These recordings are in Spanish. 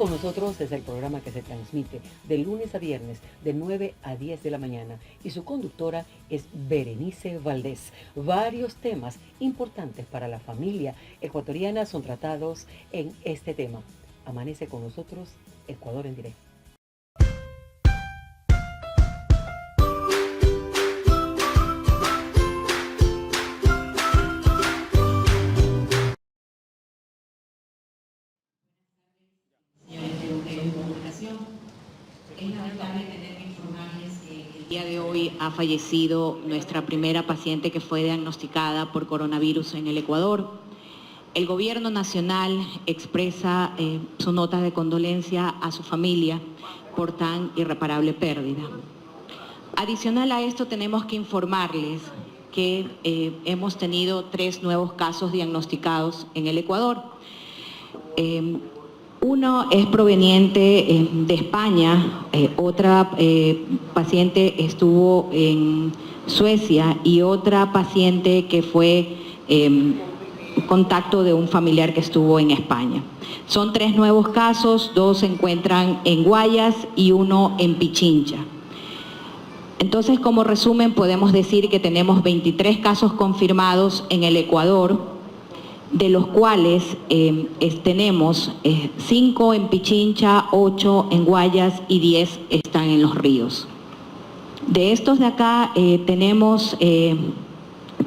con nosotros es el programa que se transmite de lunes a viernes de 9 a 10 de la mañana y su conductora es Berenice Valdés. Varios temas importantes para la familia ecuatoriana son tratados en este tema. Amanece con nosotros Ecuador en directo. Es lamentable tener que informarles que el día de hoy ha fallecido nuestra primera paciente que fue diagnosticada por coronavirus en el Ecuador. El gobierno nacional expresa su nota de condolencia a su familia por tan irreparable pérdida. Adicional a esto, tenemos que informarles que hemos tenido 3 nuevos casos diagnosticados en el Ecuador. Uno es proveniente de España, otra paciente estuvo en Suecia y otra paciente que fue contacto de un familiar que estuvo en España. Son 3 nuevos casos, 2 se encuentran en Guayas y 1 en Pichincha. Entonces, como resumen, podemos decir que tenemos 23 casos confirmados en el Ecuador, de los cuales tenemos 5 en Pichincha, 8 en Guayas y 10 están en Los Ríos. De estos de acá tenemos el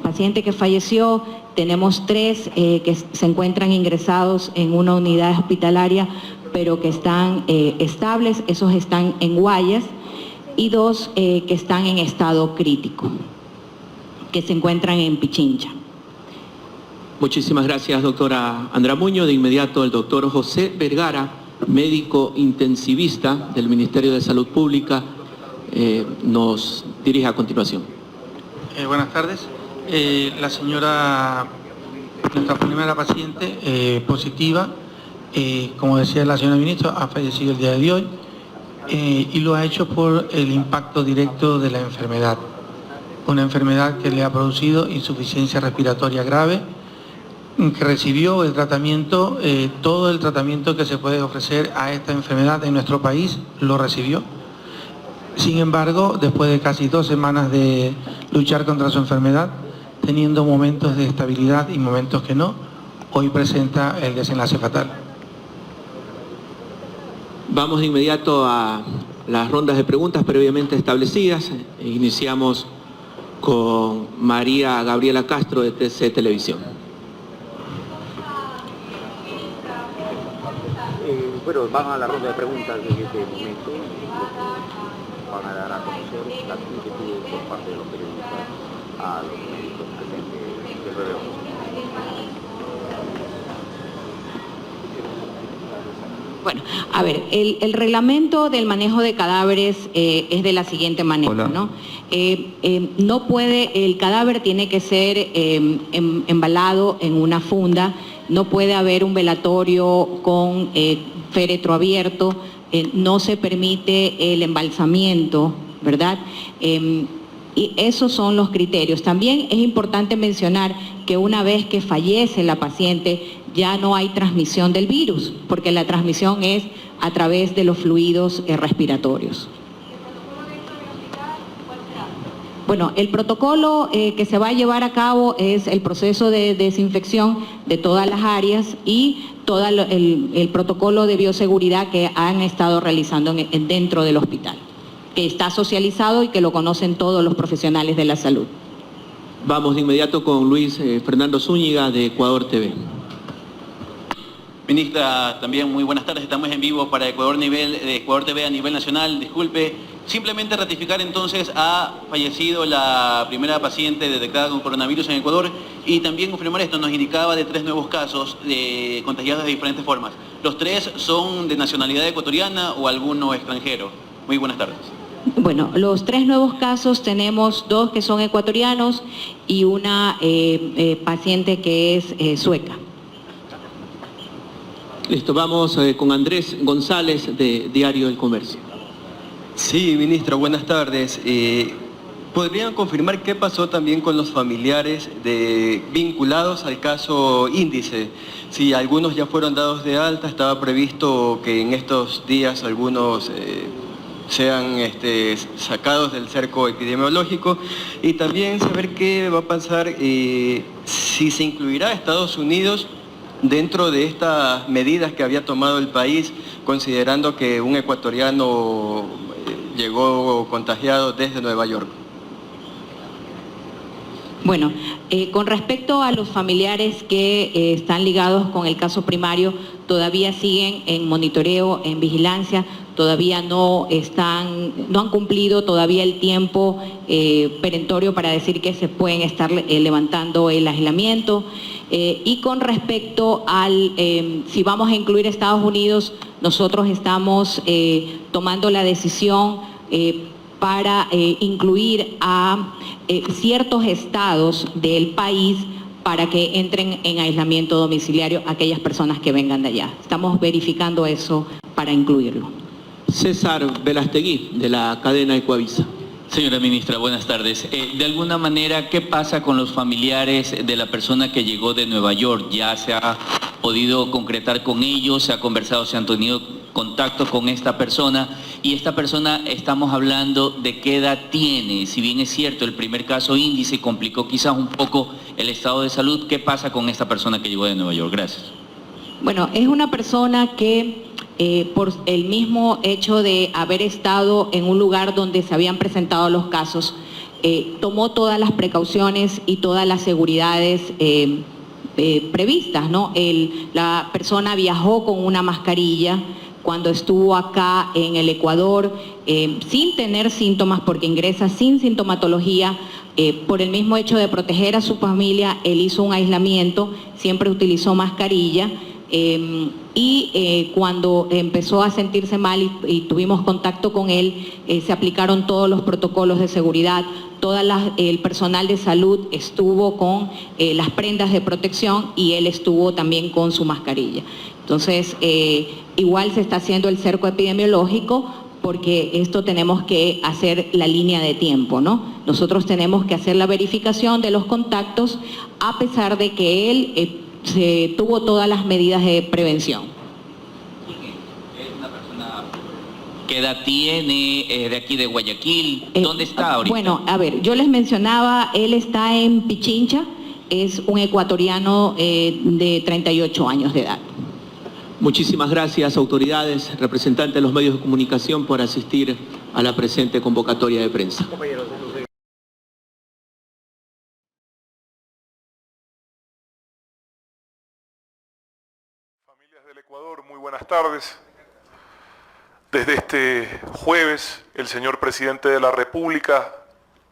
paciente que falleció, tenemos 3 que se encuentran ingresados en una unidad hospitalaria, pero que están estables, esos están en Guayas, y 2 que están en estado crítico, que se encuentran en Pichincha. Muchísimas gracias, doctora Andra Muñoz. De inmediato, el doctor José Vergara, médico intensivista del Ministerio de Salud Pública, nos dirige a continuación. Buenas tardes. Nuestra primera paciente positiva, como decía la señora ministra, ha fallecido el día de hoy y lo ha hecho por el impacto directo de la enfermedad. Una enfermedad que le ha producido insuficiencia respiratoria grave, que recibió el tratamiento, todo el tratamiento que se puede ofrecer a esta enfermedad en nuestro país, lo recibió. Sin embargo, después de casi 2 semanas de luchar contra su enfermedad, teniendo momentos de estabilidad y momentos que no, hoy presenta el desenlace fatal. Vamos de inmediato a las rondas de preguntas previamente establecidas. Iniciamos con María Gabriela Castro de TC Televisión. Bueno, van a la ronda de preguntas en este momento. Van a dar a conocer las inquietudes por parte de los periodistas a los médicos presentes del RBO. Bueno, a ver, el reglamento del manejo de cadáveres es de la siguiente manera, ¿no? No puede, el cadáver tiene que ser embalado en una funda, no puede haber un velatorio con féretro abierto, no se permite el embalsamiento, ¿verdad? Y esos son los criterios. También es importante mencionar que una vez que fallece la paciente ya no hay transmisión del virus, porque la transmisión es a través de los fluidos respiratorios. Bueno, el protocolo que se va a llevar a cabo es el proceso de desinfección de todas las áreas y todo el protocolo de bioseguridad que han estado realizando dentro del hospital, que está socializado y que lo conocen todos los profesionales de la salud. Vamos de inmediato con Luis Fernando Zúñiga de Ecuador TV. Ministra, también muy buenas tardes. Estamos en vivo para Ecuador TV a nivel nacional. Disculpe, simplemente ratificar entonces, ha fallecido la primera paciente detectada con coronavirus en Ecuador y también confirmar esto, nos indicaba de 3 nuevos casos de contagiados de diferentes formas. ¿Los 3 son de nacionalidad ecuatoriana o alguno extranjero? Muy buenas tardes. Bueno, los 3 nuevos casos tenemos 2 que son ecuatorianos y una paciente que es sueca. Listo, vamos con Andrés González de Diario El Comercio. Sí, ministro, buenas tardes. ¿Podrían confirmar qué pasó también con los familiares vinculados al caso Índice? Si algunos ya fueron dados de alta, estaba previsto que en estos días algunos sean sacados del cerco epidemiológico, y también saber qué va a pasar si se incluirá a Estados Unidos dentro de estas medidas que había tomado el país, considerando que un ecuatoriano llegó contagiado desde Nueva York. Bueno, con respecto a los familiares que están ligados con el caso primario, todavía siguen en monitoreo, en vigilancia, todavía no han cumplido todavía el tiempo perentorio para decir que se pueden estar levantando el aislamiento. Y con respecto al si vamos a incluir a Estados Unidos, nosotros estamos tomando la decisión para incluir a ciertos estados del país para que entren en aislamiento domiciliario aquellas personas que vengan de allá. Estamos verificando eso para incluirlo. César Velastegui, de la cadena Ecuavisa. Señora ministra, buenas tardes. De alguna manera, ¿qué pasa con los familiares de la persona que llegó de Nueva York? ¿Ya se ha podido concretar con ellos? ¿Se ha conversado? ¿Se han tenido contacto con esta persona? Y esta persona, estamos hablando de qué edad tiene. Si bien es cierto, el primer caso Índice complicó quizás un poco el estado de salud, ¿qué pasa con esta persona que llegó de Nueva York? Gracias. Bueno, es una persona que por el mismo hecho de haber estado en un lugar donde se habían presentado los casos, tomó todas las precauciones y todas las seguridades previstas, ¿no? La persona viajó con una mascarilla cuando estuvo acá en el Ecuador, sin tener síntomas, porque ingresa sin sintomatología. Por el mismo hecho de proteger a su familia, él hizo un aislamiento, siempre utilizó mascarilla. Cuando empezó a sentirse mal y tuvimos contacto con él, se aplicaron todos los protocolos de seguridad, el personal de salud estuvo con las prendas de protección y él estuvo también con su mascarilla. Entonces, igual se está haciendo el cerco epidemiológico, porque esto tenemos que hacer la línea de tiempo, ¿no? Nosotros tenemos que hacer la verificación de los contactos, a pesar de que él se tuvo todas las medidas de prevención. ¿Es una persona qué edad tiene, de aquí de Guayaquil? ¿Dónde está ahorita? Bueno, a ver, yo les mencionaba, él está en Pichincha, es un ecuatoriano de 38 años de edad. Muchísimas gracias, autoridades, representantes de los medios de comunicación, por asistir a la presente convocatoria de prensa. Familias del Ecuador, muy buenas tardes. Desde este jueves, el señor presidente de la República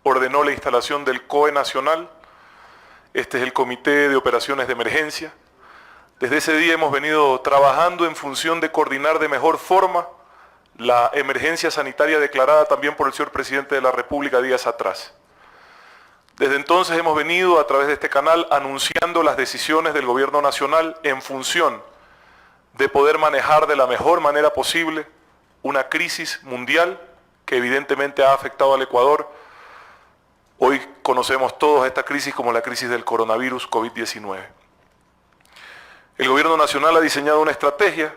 ordenó la instalación del COE Nacional. Este es el Comité de Operaciones de Emergencia. Desde ese día hemos venido trabajando en función de coordinar de mejor forma la emergencia sanitaria declarada también por el señor presidente de la República días atrás. Desde entonces hemos venido a través de este canal anunciando las decisiones del Gobierno Nacional en función de poder manejar de la mejor manera posible una crisis mundial que evidentemente ha afectado al Ecuador. Hoy conocemos todos esta crisis como la crisis del coronavirus COVID-19. El Gobierno Nacional ha diseñado una estrategia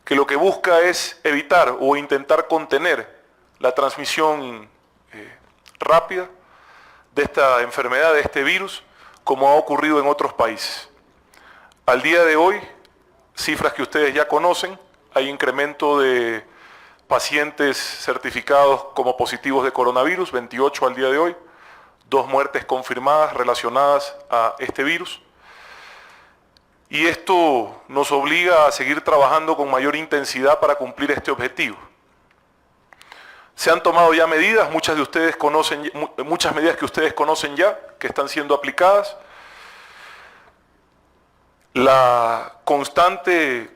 que lo que busca es evitar o intentar contener la transmisión rápida de esta enfermedad, de este virus, como ha ocurrido en otros países. Al día de hoy, cifras que ustedes ya conocen, hay incremento de pacientes certificados como positivos de coronavirus, 28 al día de hoy, 2 muertes confirmadas relacionadas a este virus. Y esto nos obliga a seguir trabajando con mayor intensidad para cumplir este objetivo. Se han tomado ya medidas, muchas medidas que ustedes conocen ya, que están siendo aplicadas. La constante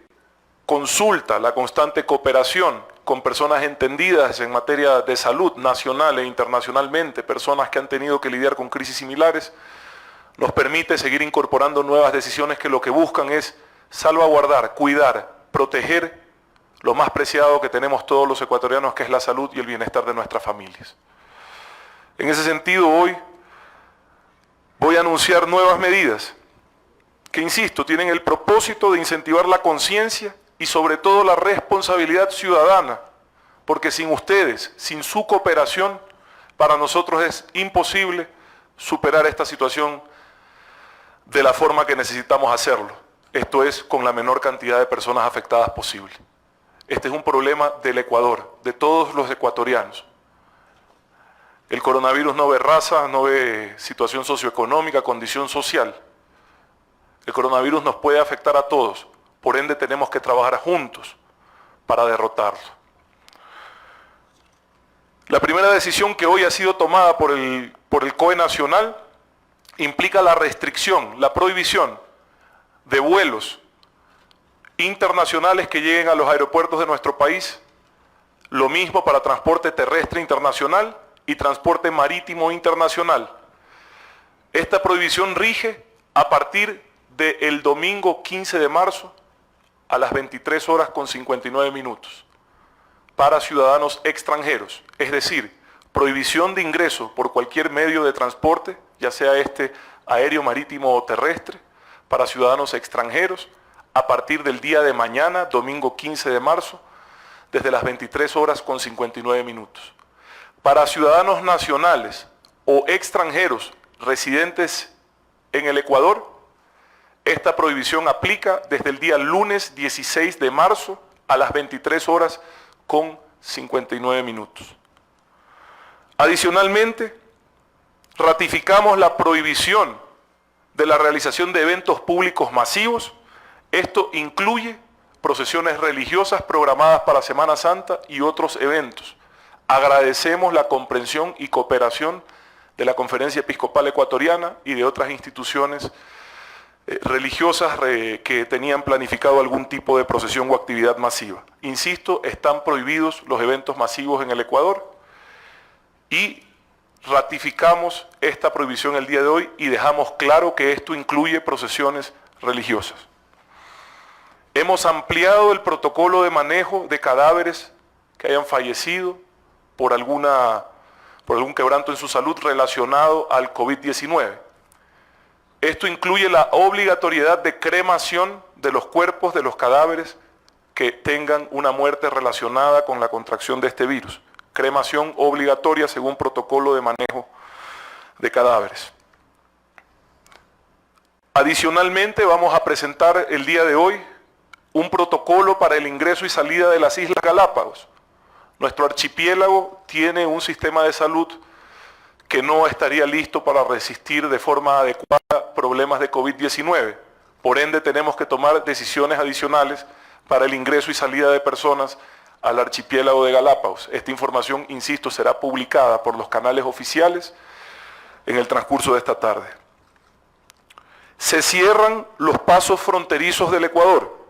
consulta, la constante cooperación con personas entendidas en materia de salud nacional e internacionalmente, personas que han tenido que lidiar con crisis similares, nos permite seguir incorporando nuevas decisiones que lo que buscan es salvaguardar, cuidar, proteger lo más preciado que tenemos todos los ecuatorianos, que es la salud y el bienestar de nuestras familias. En ese sentido, hoy voy a anunciar nuevas medidas que, insisto, tienen el propósito de incentivar la conciencia y sobre todo la responsabilidad ciudadana, porque sin ustedes, sin su cooperación, para nosotros es imposible superar esta situación de la forma que necesitamos hacerlo. Esto es, con la menor cantidad de personas afectadas posible. Este es un problema del Ecuador, de todos los ecuatorianos. El coronavirus no ve raza, no ve situación socioeconómica, condición social. El coronavirus nos puede afectar a todos, por ende tenemos que trabajar juntos para derrotarlo. La primera decisión que hoy ha sido tomada por el COE Nacional implica la restricción, la prohibición de vuelos internacionales que lleguen a los aeropuertos de nuestro país, lo mismo para transporte terrestre internacional y transporte marítimo internacional. Esta prohibición rige a partir del domingo 15 de marzo a las 23 horas con 59 minutos para ciudadanos extranjeros, es decir, prohibición de ingreso por cualquier medio de transporte, ya sea este aéreo, marítimo o terrestre, para ciudadanos extranjeros a partir del día de mañana, domingo 15 de marzo, desde las 23 horas con 59 minutos. Para ciudadanos nacionales o extranjeros residentes en el Ecuador, esta prohibición aplica desde el día lunes 16 de marzo a las 23 horas con 59 minutos. Adicionalmente, ratificamos la prohibición de la realización de eventos públicos masivos. Esto incluye procesiones religiosas programadas para Semana Santa y otros eventos. Agradecemos la comprensión y cooperación de la Conferencia Episcopal Ecuatoriana y de otras instituciones religiosas que tenían planificado algún tipo de procesión o actividad masiva. Insisto, están prohibidos los eventos masivos en el Ecuador y ratificamos esta prohibición el día de hoy y dejamos claro que esto incluye procesiones religiosas. Hemos ampliado el protocolo de manejo de cadáveres que hayan fallecido por algún quebranto en su salud relacionado al COVID-19. Esto incluye la obligatoriedad de cremación de los cuerpos de los cadáveres que tengan una muerte relacionada con la contracción de este virus. Cremación obligatoria según protocolo de manejo de cadáveres. Adicionalmente, vamos a presentar el día de hoy un protocolo para el ingreso y salida de las Islas Galápagos. Nuestro archipiélago tiene un sistema de salud que no estaría listo para resistir de forma adecuada problemas de COVID-19. Por ende, tenemos que tomar decisiones adicionales para el ingreso y salida de personas al archipiélago de Galápagos. Esta información, insisto, será publicada por los canales oficiales en el transcurso de esta tarde. Se cierran los pasos fronterizos del Ecuador.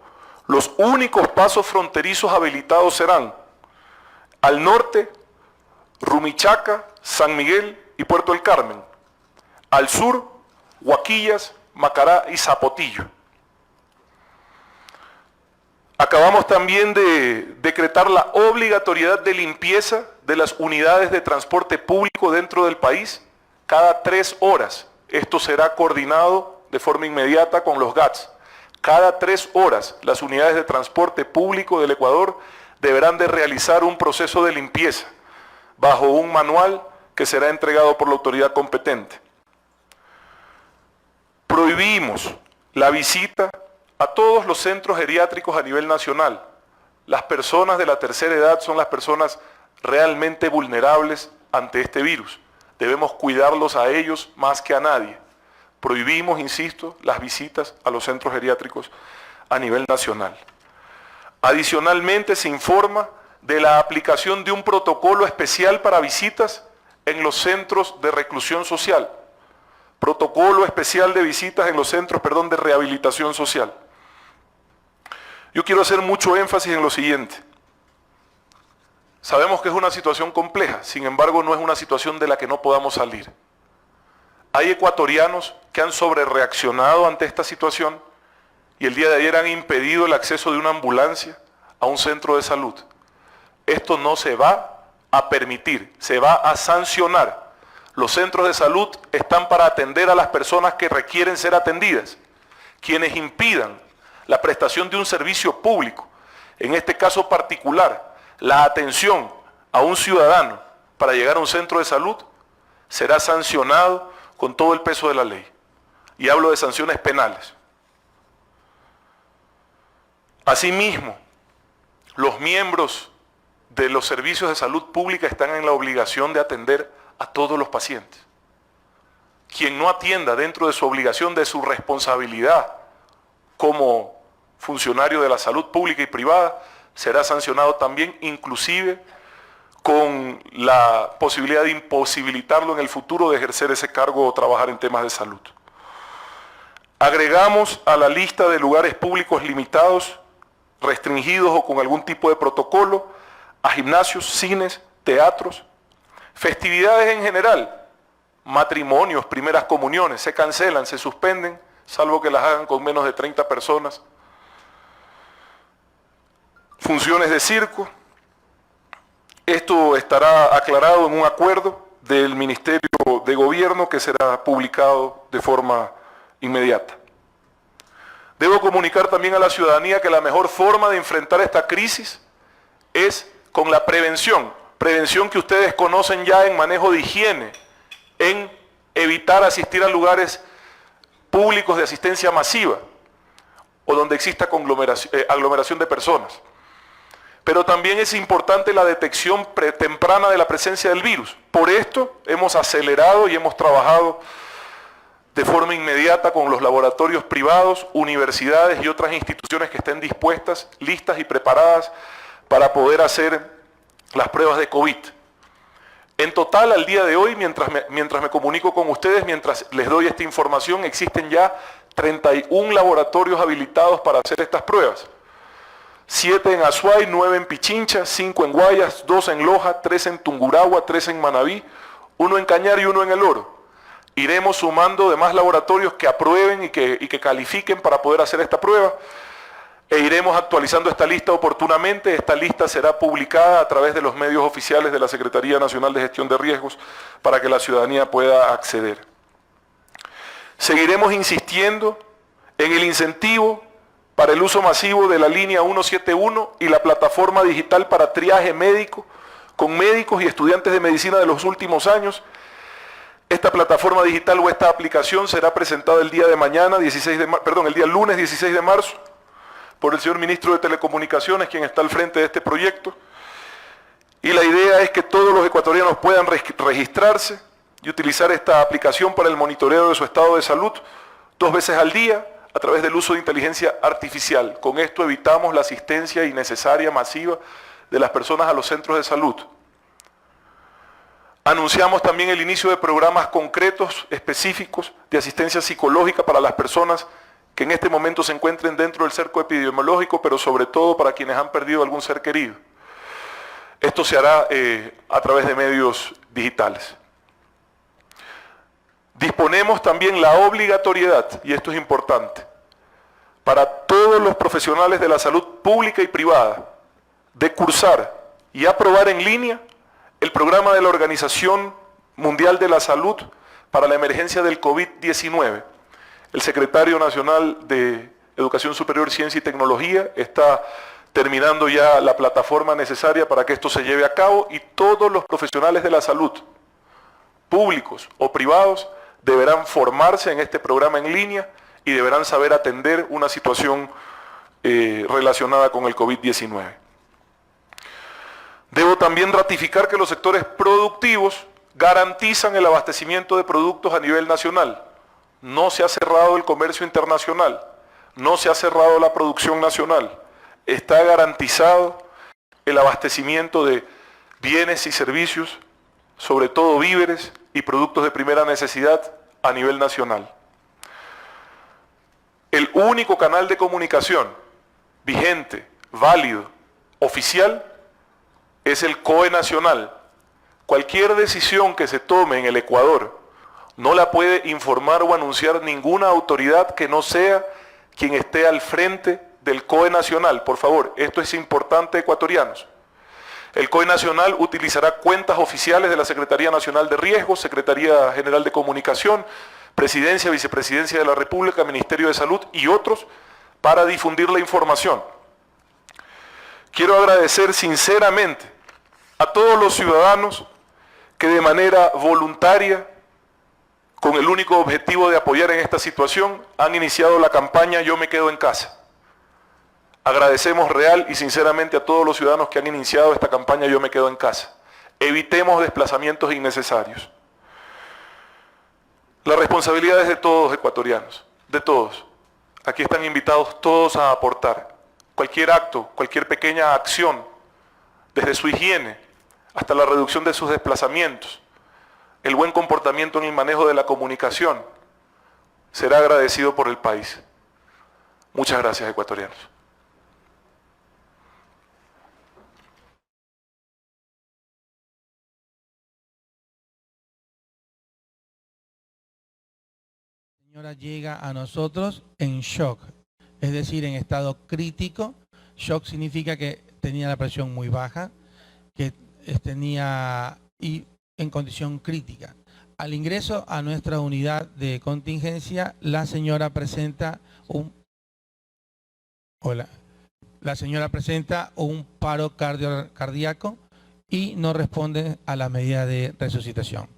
Los únicos pasos fronterizos habilitados serán al norte, Rumichaca, San Miguel y Puerto del Carmen. Al sur, Huaquillas, Macará y Zapotillo. Acabamos también de decretar la obligatoriedad de limpieza de las unidades de transporte público dentro del país cada 3 horas. Esto será coordinado de forma inmediata con los GATS. Cada 3 horas las unidades de transporte público del Ecuador deberán de realizar un proceso de limpieza bajo un manual que será entregado por la autoridad competente. Prohibimos la visita a todos los centros geriátricos a nivel nacional. Las personas de la tercera edad son las personas realmente vulnerables ante este virus. Debemos cuidarlos a ellos más que a nadie. Prohibimos, insisto, las visitas a los centros geriátricos a nivel nacional. Adicionalmente, se informa de la aplicación de un protocolo especial para visitas en los centros de reclusión social. Protocolo especial de visitas en los centros, de rehabilitación social. Yo quiero hacer mucho énfasis en lo siguiente. Sabemos que es una situación compleja, sin embargo no es una situación de la que no podamos salir. Hay ecuatorianos que han sobrereaccionado ante esta situación y el día de ayer han impedido el acceso de una ambulancia a un centro de salud. Esto no se va a permitir, se va a sancionar Los centros de salud están para atender a las personas que requieren ser atendidas, quienes impidan la prestación de un servicio público, en este caso particular, la atención a un ciudadano para llegar a un centro de salud, será sancionado con todo el peso de la ley. Y hablo de sanciones penales. Asimismo, los miembros de los servicios de salud pública están en la obligación de atender a todos los pacientes. Quien no atienda dentro de su obligación, de su responsabilidad como funcionario de la salud pública y privada, será sancionado también, inclusive con la posibilidad de imposibilitarlo en el futuro de ejercer ese cargo o trabajar en temas de salud. Agregamos a la lista de lugares públicos limitados, restringidos o con algún tipo de protocolo, a gimnasios, cines, teatros, festividades en general, matrimonios, primeras comuniones, se cancelan, se suspenden, salvo que las hagan con menos de 30 personas, funciones de circo. Esto estará aclarado en un acuerdo del Ministerio de Gobierno que será publicado de forma inmediata. Debo comunicar también a la ciudadanía que la mejor forma de enfrentar esta crisis es con la prevención que ustedes conocen ya en manejo de higiene, en evitar asistir a lugares públicos de asistencia masiva o donde exista aglomeración de personas. Pero también es importante la detección temprana de la presencia del virus. Por esto hemos acelerado y hemos trabajado de forma inmediata con los laboratorios privados, universidades y otras instituciones que estén dispuestas, listas y preparadas para poder hacer las pruebas de COVID. En total, al día de hoy, mientras me comunico con ustedes, mientras les doy esta información, existen ya 31 laboratorios habilitados para hacer estas pruebas. 7 en Azuay, 9 en Pichincha, 5 en Guayas, 2 en Loja, 3 en Tungurahua, 3 en Manabí, 1 en Cañar y 1 en El Oro. Iremos sumando demás laboratorios que aprueben y que califiquen para poder hacer esta prueba, e iremos actualizando esta lista oportunamente. Esta lista será publicada a través de los medios oficiales de la Secretaría Nacional de Gestión de Riesgos para que la ciudadanía pueda acceder. Seguiremos insistiendo en el incentivo para el uso masivo de la línea 171 y la plataforma digital para triaje médico con médicos y estudiantes de medicina de los últimos años. Esta plataforma digital o esta aplicación será presentada el día el día lunes 16 de marzo por el señor ministro de Telecomunicaciones, quien está al frente de este proyecto. Y la idea es que todos los ecuatorianos puedan registrarse y utilizar esta aplicación para el monitoreo de su estado de salud 2 veces al día a través del uso de inteligencia artificial. Con esto evitamos la asistencia innecesaria masiva de las personas a los centros de salud. Anunciamos también el inicio de programas concretos, específicos, de asistencia psicológica para las personas que en este momento se encuentren dentro del cerco epidemiológico, pero sobre todo para quienes han perdido algún ser querido. Esto se hará a través de medios digitales. Disponemos también la obligatoriedad, y esto es importante, para todos los profesionales de la salud pública y privada, de cursar y aprobar en línea el programa de la Organización Mundial de la Salud para la emergencia del COVID-19. El secretario nacional de Educación Superior, Ciencia y Tecnología está terminando ya la plataforma necesaria para que esto se lleve a cabo, y todos los profesionales de la salud, públicos o privados, deberán formarse en este programa en línea y deberán saber atender una situación relacionada con el COVID-19. Debo también ratificar que los sectores productivos garantizan el abastecimiento de productos a nivel nacional. No se ha cerrado el comercio internacional, no se ha cerrado la producción nacional. Está garantizado el abastecimiento de bienes y servicios, sobre todo víveres y productos de primera necesidad a nivel nacional. El único canal de comunicación vigente, válido, oficial, es el COE nacional. Cualquier decisión que se tome en el Ecuador no la puede informar o anunciar ninguna autoridad que no sea quien esté al frente del COE nacional. Por favor, esto es importante, ecuatorianos. El COE Nacional utilizará cuentas oficiales de la Secretaría Nacional de Riesgos, Secretaría General de Comunicación, Presidencia, Vicepresidencia de la República, Ministerio de Salud y otros para difundir la información. Quiero agradecer sinceramente a todos los ciudadanos que de manera voluntaria, con el único objetivo de apoyar en esta situación, han iniciado la campaña Yo me quedo en casa. Agradecemos real y sinceramente a todos los ciudadanos que han iniciado esta campaña Yo me quedo en casa. Evitemos desplazamientos innecesarios. La responsabilidad es de todos ecuatorianos, de todos. Aquí están invitados todos a aportar. Cualquier acto, cualquier pequeña acción, desde su higiene hasta la reducción de sus desplazamientos, el buen comportamiento en el manejo de la comunicación, será agradecido por el país. Muchas gracias, ecuatorianos. La señora llega a nosotros en shock, es decir, en estado crítico. Shock significa que tenía la presión muy baja, que tenía y en condición crítica. Al ingreso a nuestra unidad de contingencia, la señora presenta un paro cardíaco y no responde a la medida de resucitación.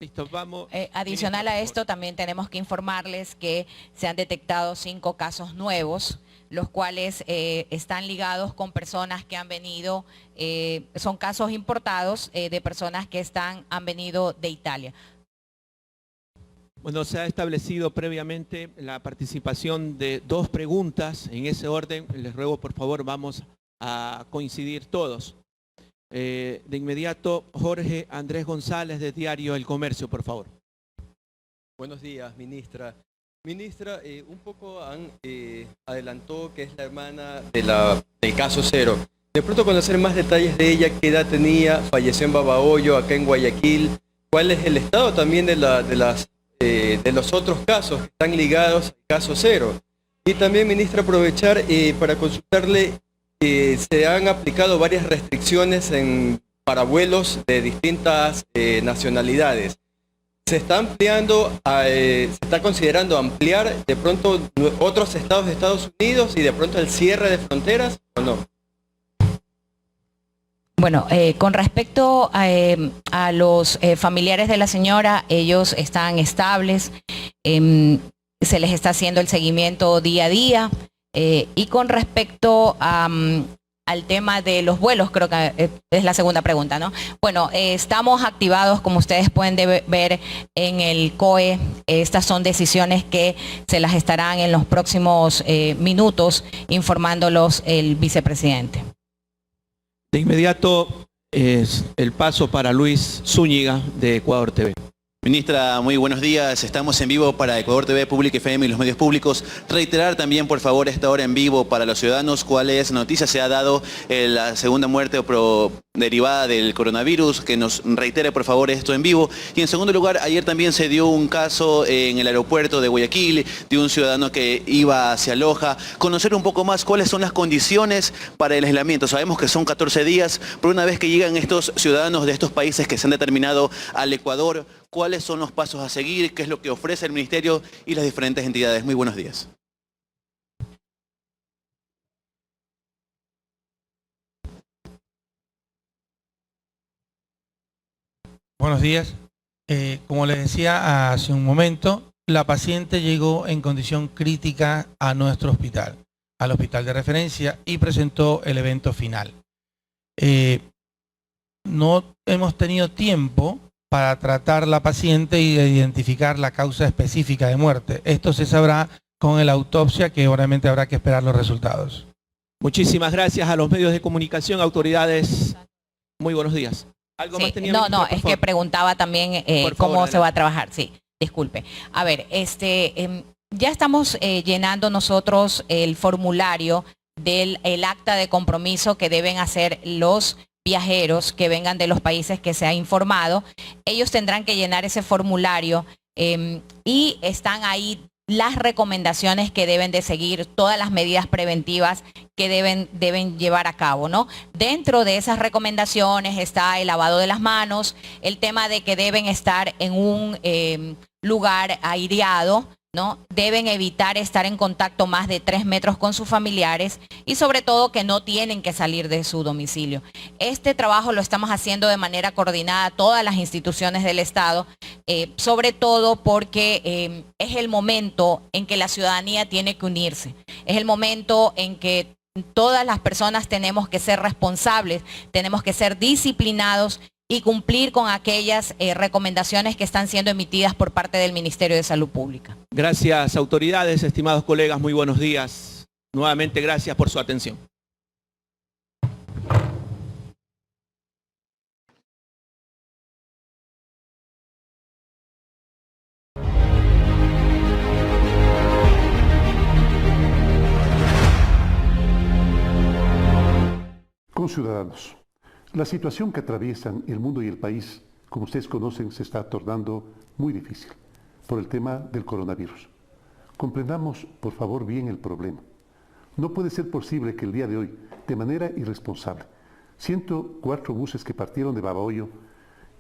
Listo, vamos. Adicional a esto, también tenemos que informarles que se han detectado 5 casos nuevos, los cuales están ligados con personas que han venido, son casos importados de personas que han venido de Italia. Bueno, se ha establecido previamente la participación de 2 preguntas. En ese orden, les ruego por favor, vamos a coincidir todos. De inmediato, Jorge Andrés González, de Diario El Comercio, por favor. Buenos días, ministra. Ministra, un poco adelantó que es la hermana del caso Cero. De pronto conocer más detalles de ella, qué edad tenía, falleció en Babahoyo, acá en Guayaquil, cuál es el estado también de los otros casos que están ligados al caso Cero. Y también, ministra, aprovechar para consultarle. Se han aplicado varias restricciones para vuelos de distintas nacionalidades. ¿Se está ampliando, se está considerando ampliar de pronto otros estados de Estados Unidos y de pronto el cierre de fronteras o no? Bueno, con respecto a los familiares de la señora, ellos están estables, se les está haciendo el seguimiento día a día. Y con respecto al tema de los vuelos, creo que es la segunda pregunta, ¿no? Bueno, estamos activados, como ustedes pueden ver en el COE. Estas son decisiones que se las estarán en los próximos minutos informándolos el vicepresidente. De inmediato, el paso para Luis Zúñiga, de Ecuador TV. Ministra, muy buenos días. Estamos en vivo para Ecuador TV, Pública FM y los medios públicos. Reiterar también, por favor, esta hora en vivo para los ciudadanos cuáles noticias se ha dado la segunda muerte derivada del coronavirus, que nos reitere, por favor, esto en vivo. Y en segundo lugar, ayer también se dio un caso en el aeropuerto de Guayaquil de un ciudadano que iba hacia Loja. Conocer un poco más cuáles son las condiciones para el aislamiento. Sabemos que son 14 días, pero una vez que llegan estos ciudadanos de estos países que se han determinado al Ecuador, ¿cuáles son los pasos a seguir? ¿Qué es lo que ofrece el Ministerio y las diferentes entidades? Muy buenos días. Buenos días. Como les decía hace un momento, la paciente llegó en condición crítica a nuestro hospital, al hospital de referencia, y presentó el evento final. No hemos tenido tiempo para tratar la paciente y identificar la causa específica de muerte. Esto se sabrá con la autopsia, que obviamente habrá que esperar los resultados. Muchísimas gracias a los medios de comunicación, autoridades. Muy buenos días. ¿Algo más tenía? No, es que preguntaba también cómo se va a trabajar. Sí, disculpe. A ver, ya estamos llenando nosotros el formulario del acta de compromiso que deben hacer los viajeros que vengan de los países que se ha informado. Ellos tendrán que llenar ese formulario y están ahí las recomendaciones que deben de seguir, todas las medidas preventivas que deben llevar a cabo, ¿no? Dentro de esas recomendaciones está el lavado de las manos, el tema de que deben estar en un lugar aireado, ¿no? Deben evitar estar en contacto más de 3 metros con sus familiares y sobre todo que no tienen que salir de su domicilio. Este trabajo lo estamos haciendo de manera coordinada todas las instituciones del Estado, sobre todo porque es el momento en que la ciudadanía tiene que unirse, es el momento en que todas las personas tenemos que ser responsables, tenemos que ser disciplinados y cumplir con aquellas recomendaciones que están siendo emitidas por parte del Ministerio de Salud Pública. Gracias, autoridades, estimados colegas, muy buenos días. Nuevamente, gracias por su atención. Conciudadanos, la situación que atraviesan el mundo y el país, como ustedes conocen, se está tornando muy difícil por el tema del coronavirus. Comprendamos, por favor, bien el problema. No puede ser posible que el día de hoy, de manera irresponsable, 104 buses que partieron de Babahoyo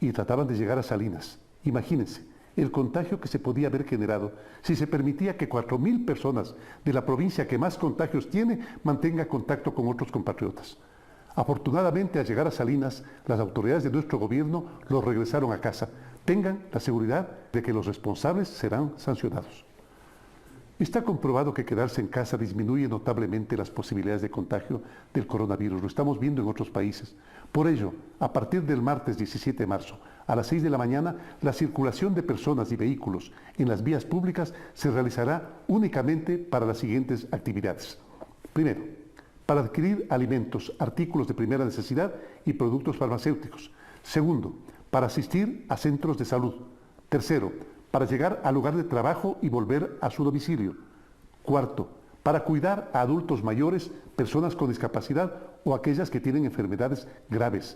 y trataban de llegar a Salinas. Imagínense el contagio que se podía haber generado si se permitía que 4.000 personas de la provincia que más contagios tiene mantenga contacto con otros compatriotas. Afortunadamente, al llegar a Salinas, las autoridades de nuestro gobierno los regresaron a casa. Tengan la seguridad de que los responsables serán sancionados. Está comprobado que quedarse en casa disminuye notablemente las posibilidades de contagio del coronavirus. Lo estamos viendo en otros países. Por ello, a partir del martes 17 de marzo, a las 6 de la mañana, la circulación de personas y vehículos en las vías públicas se realizará únicamente para las siguientes actividades. Primero, para adquirir alimentos, artículos de primera necesidad y productos farmacéuticos. Segundo, para asistir a centros de salud. Tercero, para llegar al lugar de trabajo y volver a su domicilio. Cuarto, para cuidar a adultos mayores, personas con discapacidad o aquellas que tienen enfermedades graves.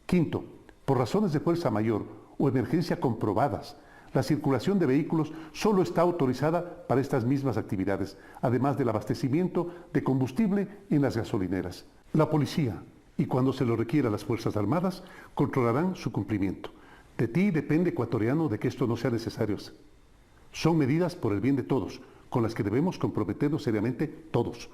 Quinto, por razones de fuerza mayor o emergencia comprobadas, la circulación de vehículos solo está autorizada para estas mismas actividades, además del abastecimiento de combustible en las gasolineras. La policía, y cuando se lo requiera las Fuerzas Armadas, controlarán su cumplimiento. De ti depende, ecuatoriano, de que esto no sea necesario. Son medidas por el bien de todos, con las que debemos comprometernos seriamente todos.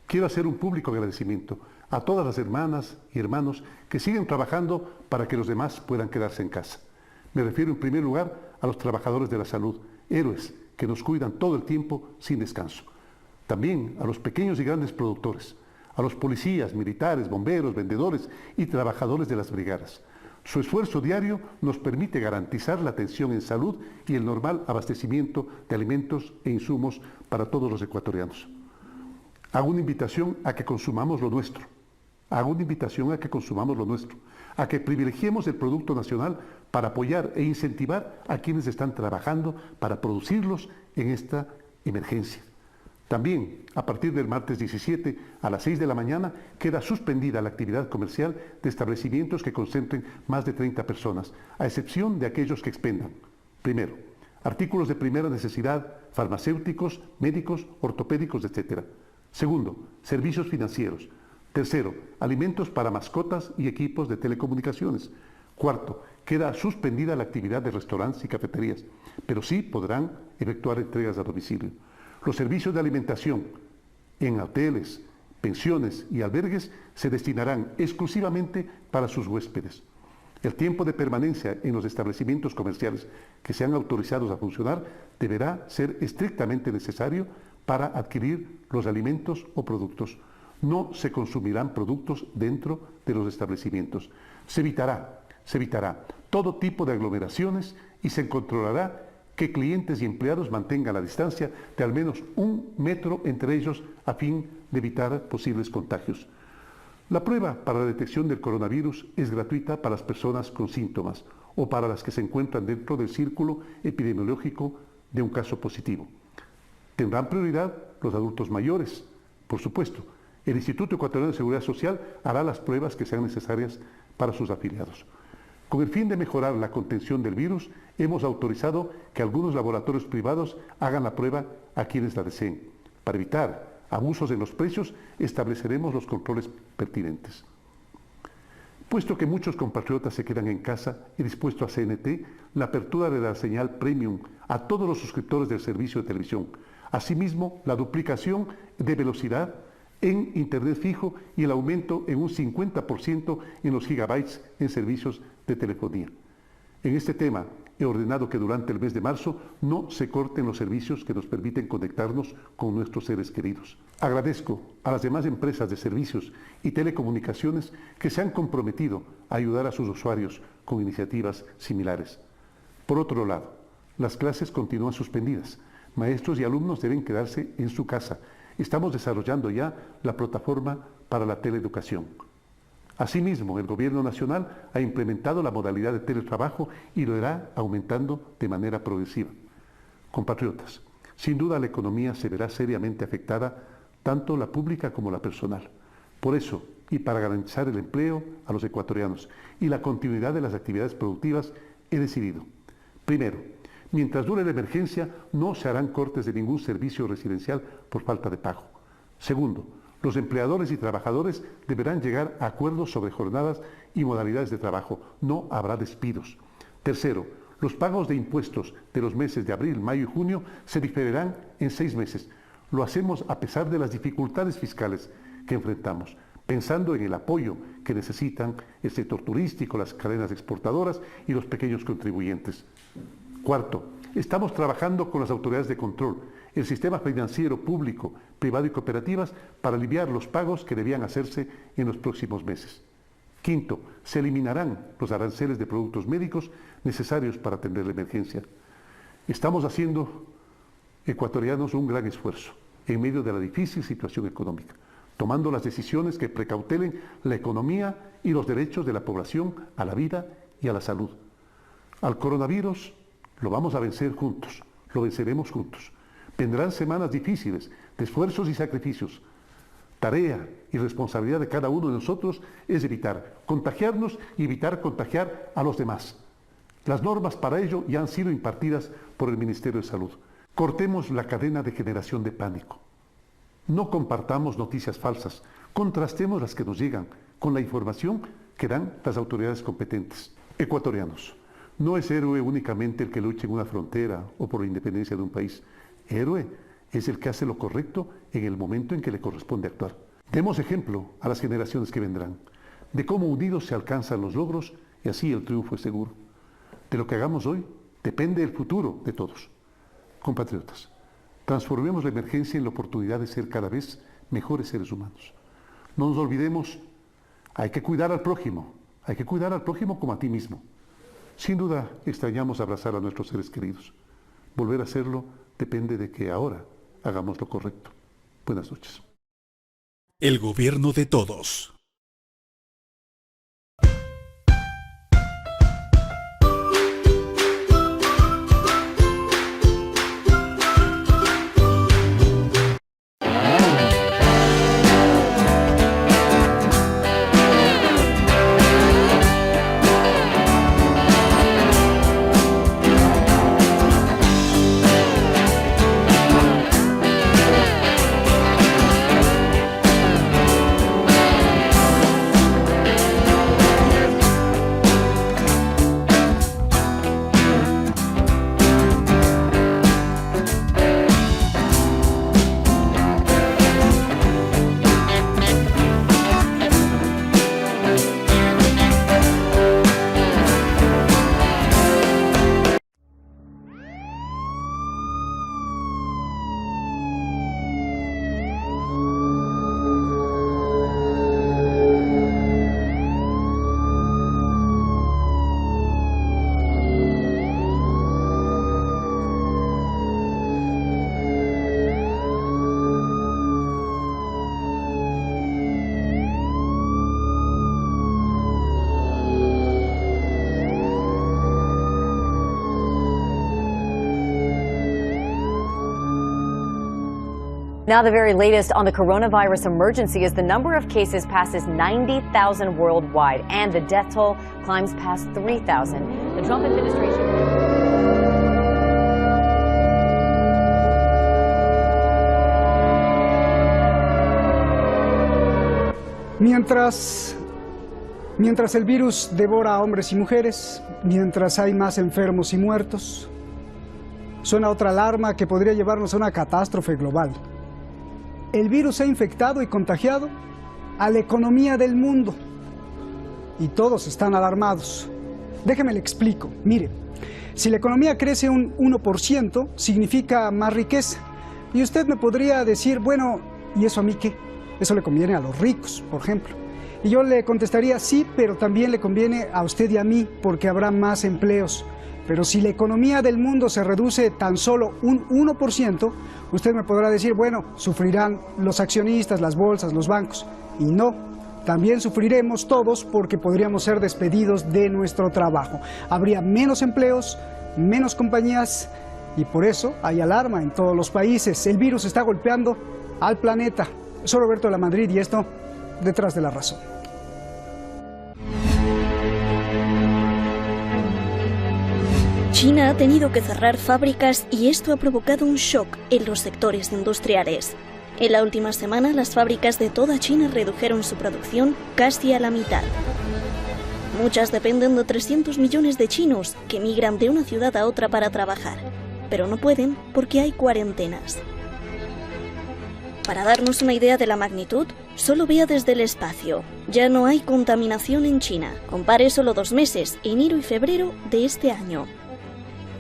Quiero hacer un público agradecimiento a todas las hermanas y hermanos que siguen trabajando para que los demás puedan quedarse en casa. Me refiero en primer lugar a los trabajadores de la salud, héroes que nos cuidan todo el tiempo sin descanso. También a los pequeños y grandes productores, a los policías, militares, bomberos, vendedores y trabajadores de las brigadas. Su esfuerzo diario nos permite garantizar la atención en salud y el normal abastecimiento de alimentos e insumos para todos los ecuatorianos. Hago una invitación a que consumamos lo nuestro. A que privilegiemos el producto nacional para apoyar e incentivar a quienes están trabajando para producirlos en esta emergencia. También, a partir del martes 17 a las 6 de la mañana, queda suspendida la actividad comercial de establecimientos que concentren más de 30 personas, a excepción de aquellos que expendan. Primero, artículos de primera necesidad, farmacéuticos, médicos, ortopédicos, etc. Segundo, servicios financieros. Tercero, alimentos para mascotas y equipos de telecomunicaciones. Cuarto, queda suspendida la actividad de restaurantes y cafeterías, pero sí podrán efectuar entregas a domicilio. Los servicios de alimentación en hoteles, pensiones y albergues se destinarán exclusivamente para sus huéspedes. El tiempo de permanencia en los establecimientos comerciales que sean autorizados a funcionar deberá ser estrictamente necesario para adquirir los alimentos o productos. No se consumirán productos dentro de los establecimientos. Se evitará todo tipo de aglomeraciones y se controlará que clientes y empleados mantengan la distancia de al menos 1 metro entre ellos a fin de evitar posibles contagios. La prueba para la detección del coronavirus es gratuita para las personas con síntomas o para las que se encuentran dentro del círculo epidemiológico de un caso positivo. Tendrán prioridad los adultos mayores, por supuesto. El Instituto Ecuatoriano de Seguridad Social hará las pruebas que sean necesarias para sus afiliados. Con el fin de mejorar la contención del virus, hemos autorizado que algunos laboratorios privados hagan la prueba a quienes la deseen. Para evitar abusos en los precios, estableceremos los controles pertinentes. Puesto que muchos compatriotas se quedan en casa, he dispuesto a CNT la apertura de la señal premium a todos los suscriptores del servicio de televisión. Asimismo, la duplicación de velocidad en Internet fijo y el aumento en un 50% en los gigabytes en servicios de telefonía. En este tema, he ordenado que durante el mes de marzo no se corten los servicios que nos permiten conectarnos con nuestros seres queridos. Agradezco a las demás empresas de servicios y telecomunicaciones que se han comprometido a ayudar a sus usuarios con iniciativas similares. Por otro lado, las clases continúan suspendidas. Maestros y alumnos deben quedarse en su casa. Estamos desarrollando ya la plataforma para la teleeducación. Asimismo, el Gobierno Nacional ha implementado la modalidad de teletrabajo y lo irá aumentando de manera progresiva. Compatriotas, sin duda la economía se verá seriamente afectada, tanto la pública como la personal. Por eso, y para garantizar el empleo a los ecuatorianos y la continuidad de las actividades productivas, he decidido, primero, mientras dure la emergencia, no se harán cortes de ningún servicio residencial por falta de pago. Segundo, los empleadores y trabajadores deberán llegar a acuerdos sobre jornadas y modalidades de trabajo. No habrá despidos. Tercero, los pagos de impuestos de los meses de abril, mayo y junio se diferirán en 6 meses. Lo hacemos a pesar de las dificultades fiscales que enfrentamos, pensando en el apoyo que necesitan el sector turístico, las cadenas exportadoras y los pequeños contribuyentes. Cuarto, estamos trabajando con las autoridades de control, el sistema financiero público, privado y cooperativas para aliviar los pagos que debían hacerse en los próximos meses. Quinto, se eliminarán los aranceles de productos médicos necesarios para atender la emergencia. Estamos haciendo, ecuatorianos, un gran esfuerzo en medio de la difícil situación económica, tomando las decisiones que precautelen la economía y los derechos de la población a la vida y a la salud. Al coronavirus lo vamos a vencer juntos, lo venceremos juntos. Vendrán semanas difíciles, de esfuerzos y sacrificios. Tarea y responsabilidad de cada uno de nosotros es evitar contagiarnos y evitar contagiar a los demás. Las normas para ello ya han sido impartidas por el Ministerio de Salud. Cortemos la cadena de generación de pánico. No compartamos noticias falsas, contrastemos las que nos llegan con la información que dan las autoridades competentes. Ecuatorianos, no es héroe únicamente el que lucha en una frontera o por la independencia de un país. Héroe es el que hace lo correcto en el momento en que le corresponde actuar. Demos ejemplo a las generaciones que vendrán, de cómo unidos se alcanzan los logros y así el triunfo es seguro. De lo que hagamos hoy depende el futuro de todos. Compatriotas, transformemos la emergencia en la oportunidad de ser cada vez mejores seres humanos. No nos olvidemos, hay que cuidar al prójimo como a ti mismo. Sin duda extrañamos abrazar a nuestros seres queridos. Volver a hacerlo depende de que ahora hagamos lo correcto. Buenas noches. El gobierno de todos. Now the very latest on the coronavirus emergency as the number of cases passes 90,000 worldwide and the death toll climbs past 3,000. The Trump administration... Mientras el virus devora a hombres y mujeres, mientras hay más enfermos y muertos, suena otra alarma que podría llevarnos a una catástrofe global. El virus ha infectado y contagiado a la economía del mundo y todos están alarmados. Déjeme le explico. Mire, si la economía crece un 1%, significa más riqueza. Y usted me podría decir, bueno, ¿y eso a mí qué? Eso le conviene a los ricos, por ejemplo. Y yo le contestaría, sí, pero también le conviene a usted y a mí, porque habrá más empleos. Pero si la economía del mundo se reduce tan solo un 1%, usted me podrá decir, bueno, sufrirán los accionistas, las bolsas, los bancos. Y no, también sufriremos todos porque podríamos ser despedidos de nuestro trabajo. Habría menos empleos, menos compañías y por eso hay alarma en todos los países. El virus está golpeando al planeta. Soy Roberto de la Madrid y esto detrás de la razón. China ha tenido que cerrar fábricas y esto ha provocado un shock en los sectores industriales. En la última semana, las fábricas de toda China redujeron su producción casi a la mitad. Muchas dependen de 300 millones de chinos que migran de una ciudad a otra para trabajar, pero no pueden porque hay cuarentenas. Para darnos una idea de la magnitud, solo vea desde el espacio. Ya no hay contaminación en China. Compare solo 2 meses, enero y febrero de este año.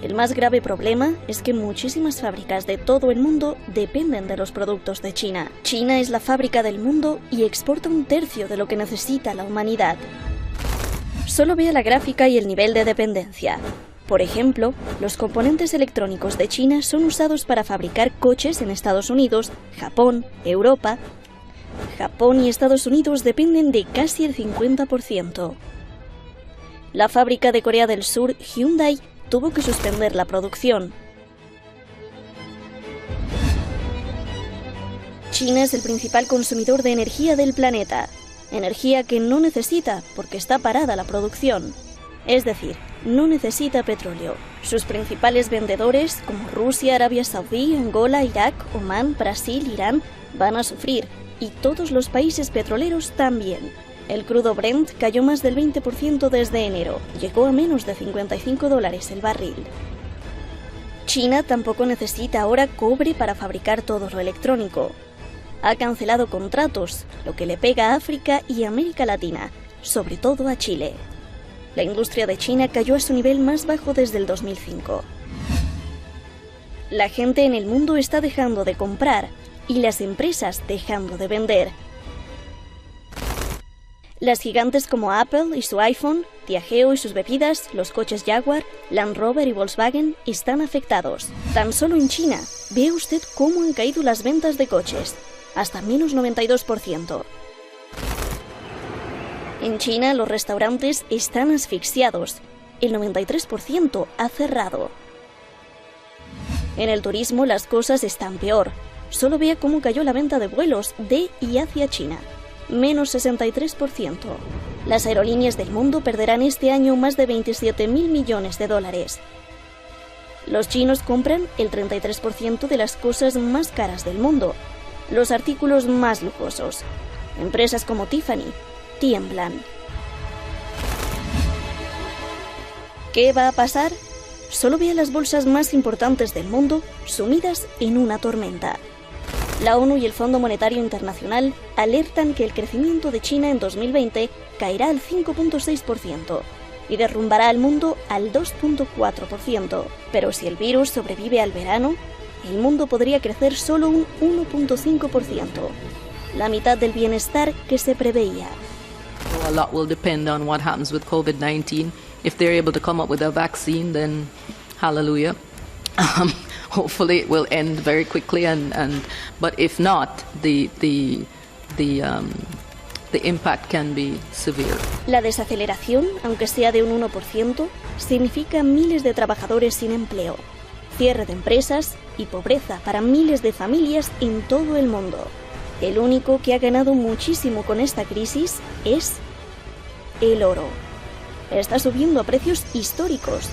El más grave problema es que muchísimas fábricas de todo el mundo dependen de los productos de China. China es la fábrica del mundo y exporta 1/3 de lo que necesita la humanidad. Solo vea la gráfica y el nivel de dependencia. Por ejemplo, los componentes electrónicos de China son usados para fabricar coches en Estados Unidos, Japón, Europa. Japón y Estados Unidos dependen de casi el 50%. La fábrica de Corea del Sur, Hyundai, tuvo que suspender la producción. China es el principal consumidor de energía del planeta, energía que no necesita porque está parada la producción. Es decir, no necesita petróleo. Sus principales vendedores, como Rusia, Arabia Saudí, Angola, Irak, Omán, Brasil, Irán, van a sufrir, y todos los países petroleros también. El crudo Brent cayó más del 20% desde enero, llegó a menos de $55 el barril. China tampoco necesita ahora cobre para fabricar todo lo electrónico. Ha cancelado contratos, lo que le pega a África y América Latina, sobre todo a Chile. La industria de China cayó a su nivel más bajo desde el 2005. La gente en el mundo está dejando de comprar y las empresas dejando de vender. Las gigantes como Apple y su iPhone, Diageo y sus bebidas, los coches Jaguar, Land Rover y Volkswagen están afectados. Tan solo en China, ve usted cómo han caído las ventas de coches, hasta menos 92%. En China los restaurantes están asfixiados, el 93% ha cerrado. En el turismo las cosas están peor, solo vea cómo cayó la venta de vuelos de y hacia China. Menos 63%. Las aerolíneas del mundo perderán este año más de 27.000 millones de dólares. Los chinos compran el 33% de las cosas más caras del mundo, los artículos más lujosos. Empresas como Tiffany tiemblan. ¿Qué va a pasar? Solo vea las bolsas más importantes del mundo sumidas en una tormenta. La ONU y el Fondo Monetario Internacional alertan que el crecimiento de China en 2020 caerá al 5.6% y derrumbará al mundo al 2.4%. Pero si el virus sobrevive al verano, el mundo podría crecer solo un 1.5%, la mitad del bienestar que se preveía. A lot will depend on what happens with COVID-19. If they're able to come up with a vaccine, then hallelujah. Hopefully it will end very quickly, but if not, the impact can be severe. La desaceleración, aunque sea de un 1%, significa miles de trabajadores sin empleo. cierre de empresas y pobreza para miles de familias en todo el mundo. El único que ha ganado muchísimo con esta crisis es el oro. Está subiendo a precios históricos,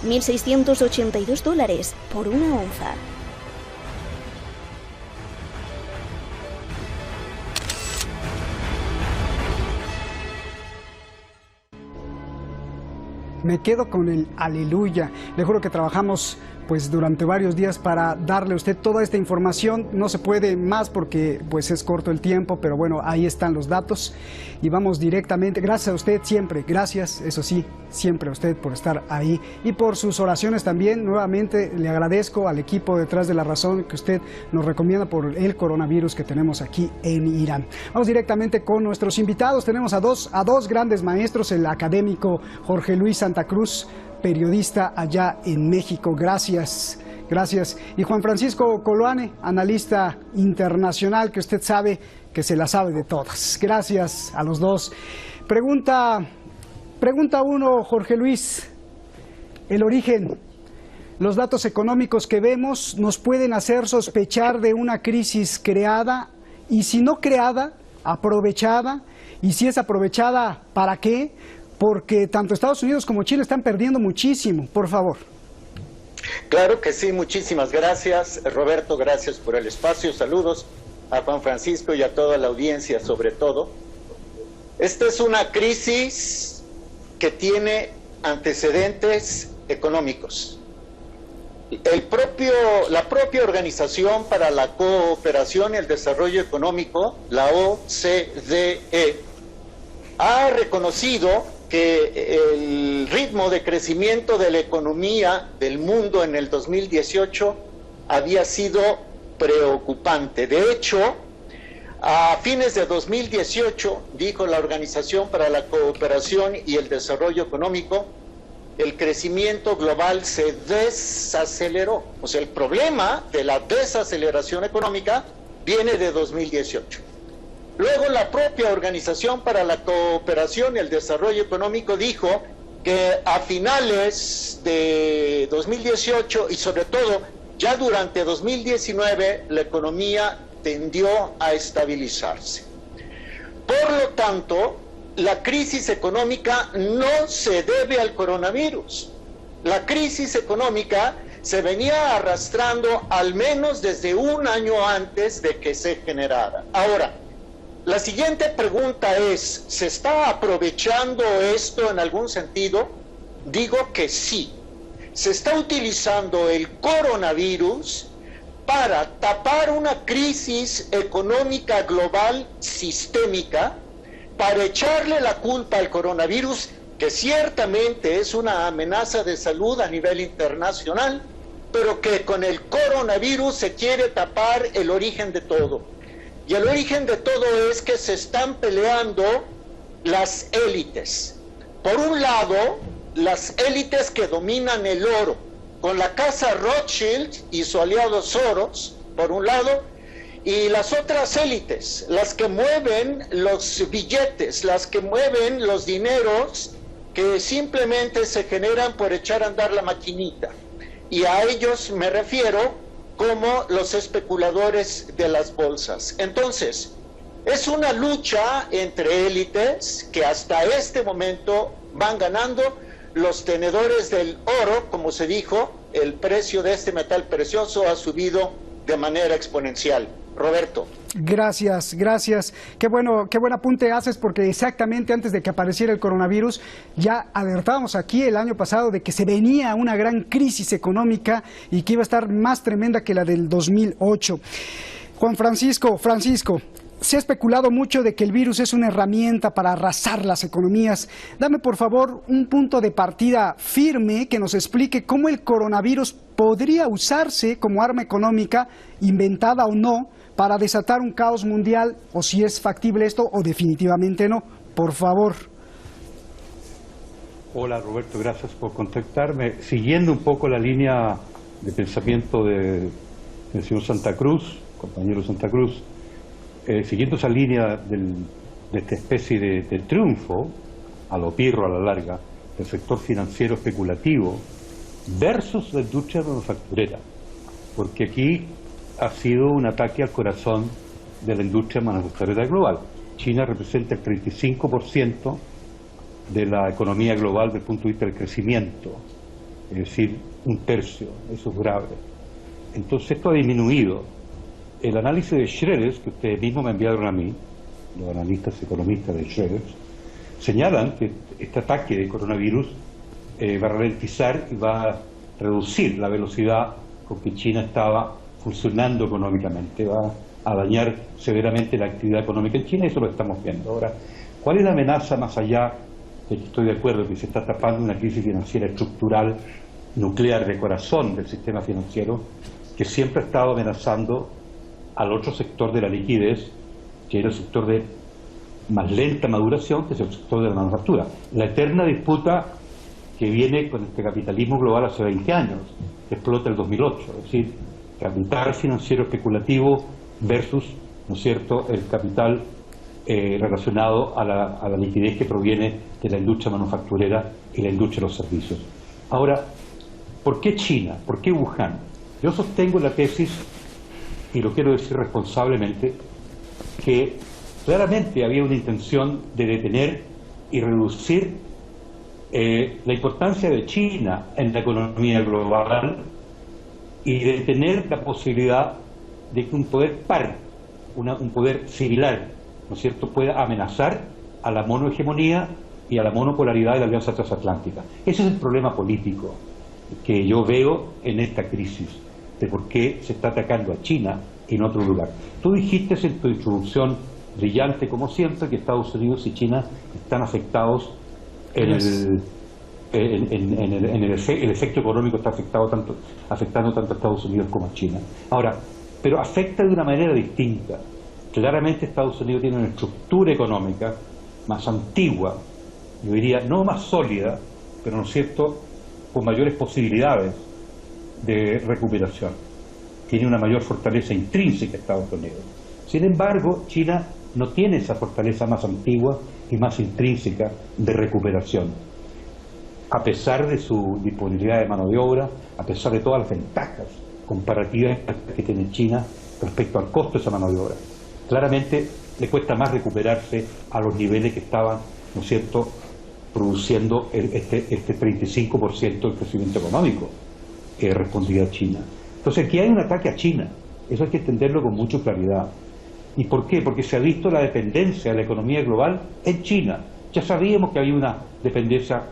$1.682 por una onza. Me quedo con el aleluya. Le juro que trabajamos pues durante varios días para darle a usted toda esta información. No se puede más porque pues es corto el tiempo, pero bueno, ahí están los datos y vamos directamente. Gracias a usted siempre, gracias, eso sí, siempre a usted por estar ahí y por sus oraciones también. Nuevamente le agradezco al equipo detrás de La Razón que usted nos recomienda por el coronavirus que tenemos aquí en Irán. Vamos directamente con nuestros invitados. Tenemos a dos grandes maestros, el académico Jorge Luis Santa Cruz, periodista allá en México. Gracias, gracias. Y Juan Francisco Coloane, analista internacional, que usted sabe que se la sabe de todas. Gracias a los dos. Pregunta uno, Jorge Luis, el origen. Los datos económicos que vemos nos pueden hacer sospechar de una crisis creada, y si no creada, aprovechada, y si es aprovechada, ¿para qué? Porque tanto Estados Unidos como Chile están perdiendo muchísimo. Por favor. Claro que sí, muchísimas gracias, Roberto, gracias por el espacio. Saludos a Juan Francisco y a toda la audiencia sobre todo. Esta es una crisis que tiene antecedentes económicos. La propia Organización para la Cooperación y el Desarrollo Económico, la OCDE, ha reconocido que el ritmo de crecimiento de la economía del mundo en el 2018 había sido preocupante. De hecho, a fines de 2018, dijo la Organización para la Cooperación y el Desarrollo Económico, el crecimiento global se desaceleró. O sea, el problema de la desaceleración económica viene de 2018. Luego la propia Organización para la Cooperación y el Desarrollo Económico dijo que a finales de 2018 y sobre todo ya durante 2019 la economía tendió a estabilizarse. Por lo tanto, la crisis económica no se debe al coronavirus. La crisis económica se venía arrastrando al menos desde un año antes de que se generara. Ahora, la siguiente pregunta es, ¿se está aprovechando esto en algún sentido? Digo que sí. Se está utilizando el coronavirus para tapar una crisis económica global sistémica, para echarle la culpa al coronavirus, que ciertamente es una amenaza de salud a nivel internacional, pero que con el coronavirus se quiere tapar el origen de todo. Y el origen de todo es que se están peleando las élites. Por un lado, las élites que dominan el oro, con la casa Rothschild y su aliado Soros, por un lado, y las otras élites, las que mueven los billetes, las que mueven los dineros que simplemente se generan por echar a andar la maquinita. Y a ellos me refiero como los especuladores de las bolsas. Entonces, es una lucha entre élites que hasta este momento van ganando. Los tenedores del oro, como se dijo, el precio de este metal precioso ha subido de manera exponencial. Roberto. Gracias, gracias. Qué buen apunte haces, porque exactamente antes de que apareciera el coronavirus ya alertábamos aquí el año pasado de que se venía una gran crisis económica y que iba a estar más tremenda que la del 2008. Juan Francisco, se ha especulado mucho de que el virus es una herramienta para arrasar las economías. Dame por favor un punto de partida firme que nos explique cómo el coronavirus podría usarse como arma económica, inventada o no, para desatar un caos mundial, o si es factible esto o definitivamente no. Por favor. Hola Roberto, gracias por contactarme. Siguiendo un poco la línea de pensamiento del señor Santa Cruz, compañero Santa Cruz, siguiendo esa línea de esta especie de triunfo, a lo pirro a la larga, del sector financiero especulativo, versus la industria manufacturera, porque aquí ha sido un ataque al corazón de la industria manufacturera global. China representa el 35% de la economía global desde el punto de vista del crecimiento, es decir, un tercio, eso es grave. Entonces esto ha disminuido. El análisis de Schroders, que ustedes mismos me enviaron a mí, los analistas economistas de Schroders, señalan que este ataque de coronavirus va a ralentizar y va a reducir la velocidad con que China estaba funcionando económicamente, va a dañar severamente la actividad económica en China, y eso lo estamos viendo. Ahora, ¿cuál es la amenaza más allá de que estoy de acuerdo que se está tapando una crisis financiera estructural, nuclear, de corazón del sistema financiero, que siempre ha estado amenazando al otro sector de la liquidez, que era el sector de más lenta maduración, que es el sector de la manufactura? La eterna disputa que viene con este capitalismo global hace 20 años, que explota el 2008, es decir, capital financiero especulativo versus, ¿no es cierto?, el capital relacionado a la liquidez que proviene de la industria manufacturera y la industria de los servicios. Ahora, ¿por qué China? ¿Por qué Wuhan? Yo sostengo la tesis, y lo quiero decir responsablemente, que claramente había una intención de detener y reducir la importancia de China en la economía global y de tener la posibilidad de que un poder par, un poder similar, ¿no es cierto?, pueda amenazar a la monohegemonía y a la monopolaridad de la Alianza Transatlántica. Ese es el problema político que yo veo en esta crisis, de por qué se está atacando a China y no a otro lugar. Tú dijiste en tu introducción, brillante como siempre, que Estados Unidos y China están afectados el efecto económico está afectando tanto a Estados Unidos como a China. Ahora, pero afecta de una manera distinta. Claramente Estados Unidos tiene una estructura económica más antigua, yo diría no más sólida, pero, ¿no es cierto?, con mayores posibilidades de recuperación. Tiene una mayor fortaleza intrínseca Estados Unidos. Sin embargo, China no tiene esa fortaleza más antigua y más intrínseca de recuperación, a pesar de su disponibilidad de mano de obra, a pesar de todas las ventajas comparativas que tiene China respecto al costo de esa mano de obra. Claramente le cuesta más recuperarse a los niveles que estaban, ¿no es cierto?, produciendo este 35% del crecimiento económico que respondía a China. Entonces aquí hay un ataque a China, eso hay que entenderlo con mucha claridad. ¿Y por qué? Porque se ha visto la dependencia de la economía global en China. Ya sabíamos que había una dependencia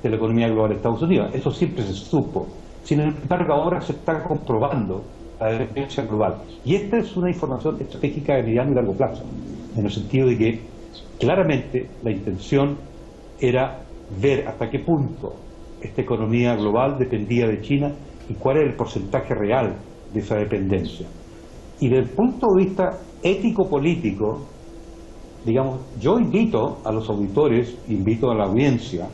de la economía global de Estados Unidos, eso siempre se supo. Sin embargo, ahora se está comprobando la dependencia global. Y esta es una información estratégica de mediano y largo plazo, en el sentido de que claramente la intención era ver hasta qué punto esta economía global dependía de China y cuál era el porcentaje real de esa dependencia. Y desde el punto de vista ético-político, digamos, yo invito a los auditores, invito a la audiencia,